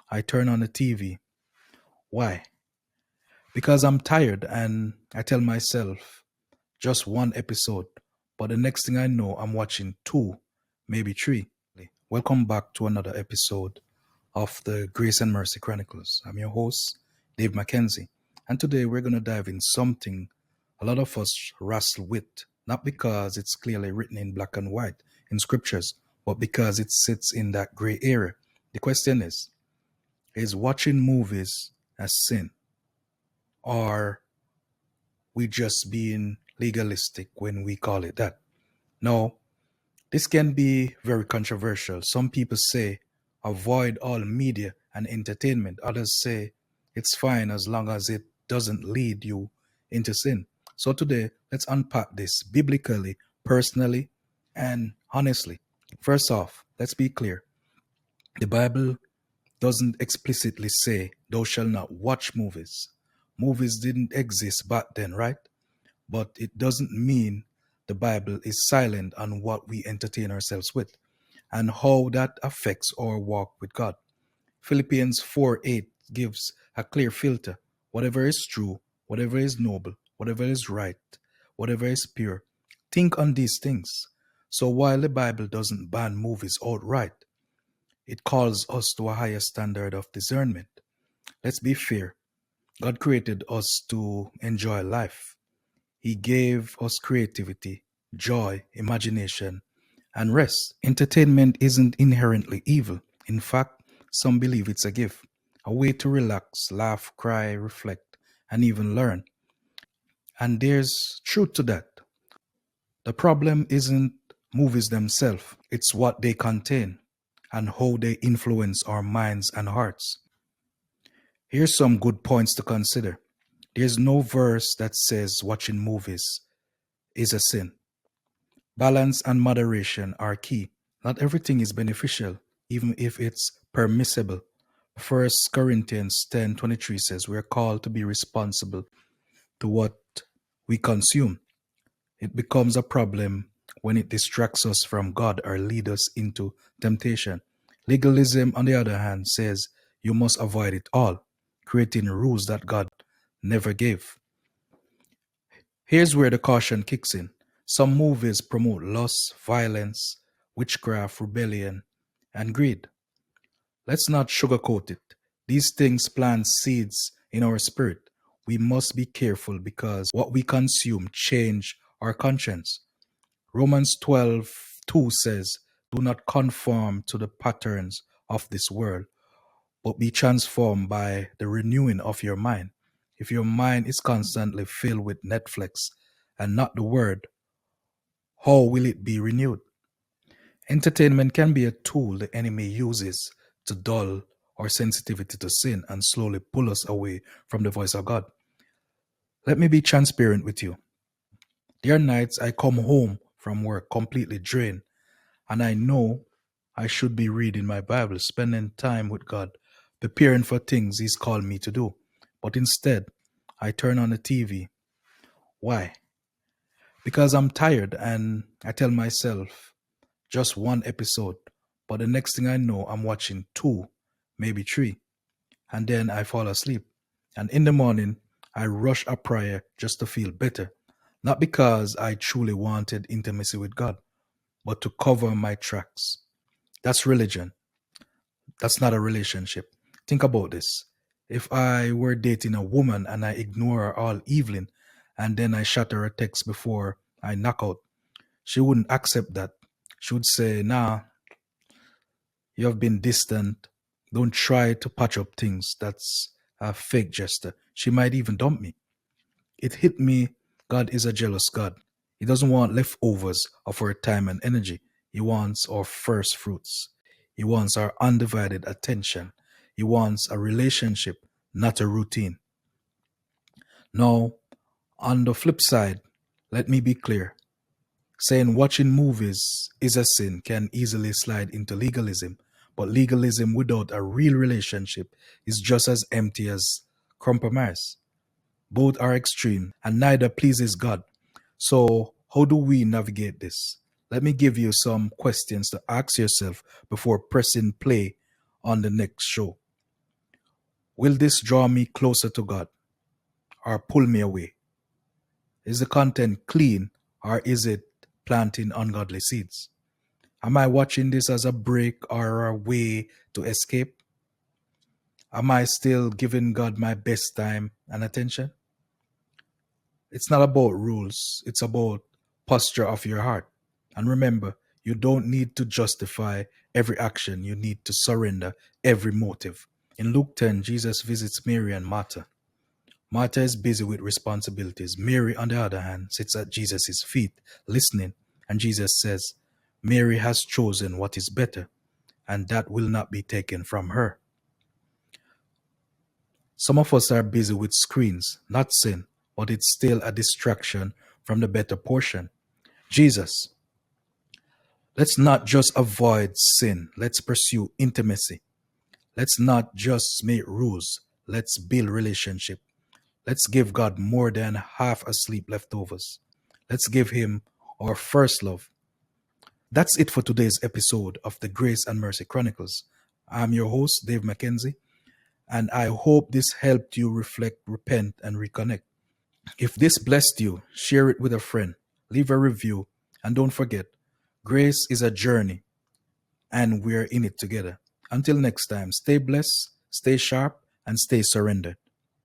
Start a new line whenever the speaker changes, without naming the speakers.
I turn on the TV. Why? Because I'm tired and I tell myself just one episode, but the next thing I know, I'm watching two, maybe three. Welcome back to another episode of the Grace and Mercy Chronicles. I'm your host, Dave McKenzie, and today we're going to dive in something a lot of us wrestle with, not because it's clearly written in black and white in scriptures, but because it sits in that gray area. The question is watching movies a sin? Or we just being legalistic when we call it that? No, this can be very controversial. Some people say avoid all media and entertainment. Others say it's fine as long as it doesn't lead you into sin. So today, let's unpack this biblically, personally, and honestly. First off, let's be clear. The Bible doesn't explicitly say thou shalt not watch movies. Movies didn't exist back then, right? But it doesn't mean the Bible is silent on what we entertain ourselves with and how that affects our walk with God. Philippians 4:8 gives a clear filter. Whatever is true, whatever is noble, whatever is right, whatever is pure, think on these things. So while the Bible doesn't ban movies outright, it calls us to a higher standard of discernment. Let's be fair. God created us to enjoy life. He gave us creativity, joy, imagination, and rest. Entertainment isn't inherently evil. In fact, some believe it's a gift, a way to relax, laugh, cry, reflect, and even learn. And there's truth to that. The problem isn't movies themselves, it's what they contain and how they influence our minds and hearts. Here's some good points to consider. There's no verse that says watching movies is a sin. Balance and moderation are key. Not everything is beneficial, even if it's permissible. First Corinthians 10:23 says we are called to be responsible to what we consume. It becomes a problem when it distracts us from God or leads us into temptation. Legalism, on the other hand, says you must avoid it all, creating rules that God never gave. Here's where the caution kicks in. Some movies promote lust, violence, witchcraft, rebellion, and greed. Let's not sugarcoat it. These things plant seeds in our spirit. We must be careful because what we consume change our conscience. Romans 12:2 says, do not conform to the patterns of this world, but be transformed by the renewing of your mind. If your mind is constantly filled with Netflix and not the word, how will it be renewed? Entertainment can be a tool the enemy uses to dull our sensitivity to sin and slowly pull us away from the voice of God. Let me be transparent with you. There are nights I come home from work completely drained, and I know I should be reading my Bible, spending time with God, preparing for things He's called me to do. But instead, I turn on the TV. Why? Because I'm tired and I tell myself just one episode, but the next thing I know, I'm watching two, maybe three, and then I fall asleep. And in the morning, I rush a prayer just to feel better, not because I truly wanted intimacy with God, but to cover my tracks. That's religion. That's not a relationship. Think about this. If I were dating a woman and I ignore her all evening and then I shot her a text before I knock out, she wouldn't accept that. She would say, nah, you have been distant. Don't try to patch up things. That's a fake gesture. She might even dump me. It hit me. God is a jealous God. He doesn't want leftovers of our time and energy. He wants our first fruits. He wants our undivided attention. He wants a relationship, not a routine. Now, on the flip side, let me be clear. Saying watching movies is a sin can easily slide into legalism, but legalism without a real relationship is just as empty as compromise. Both are extreme and neither pleases God. So, how do we navigate this? Let me give you some questions to ask yourself before pressing play on the next show. Will this draw me closer to God or pull me away? Is the content clean or is it planting ungodly seeds? Am I watching this as a break or a way to escape? Am I still giving God my best time and attention? It's not about rules, it's about posture of your heart. And remember, you don't need to justify every action, you need to surrender every motive. In Luke 10, Jesus visits Mary and Martha. Martha is busy with responsibilities. Mary, on the other hand, sits at Jesus' feet, listening, and Jesus says, Mary has chosen what is better, and that will not be taken from her. Some of us are busy with screens, not sin, but it's still a distraction from the better portion. Jesus, let's not just avoid sin, let's pursue intimacy. Let's not just make rules, let's build relationship. Let's give God more than half asleep leftovers. Let's give Him our first love. That's it for today's episode of the Grace and Mercy Chronicles. I'm your host, Dave McKenzie, and I hope this helped you reflect, repent, and reconnect. If this blessed you, share it with a friend, leave a review, and don't forget, grace is a journey, and we're in it together. Until next time, stay blessed, stay sharp, and stay surrendered.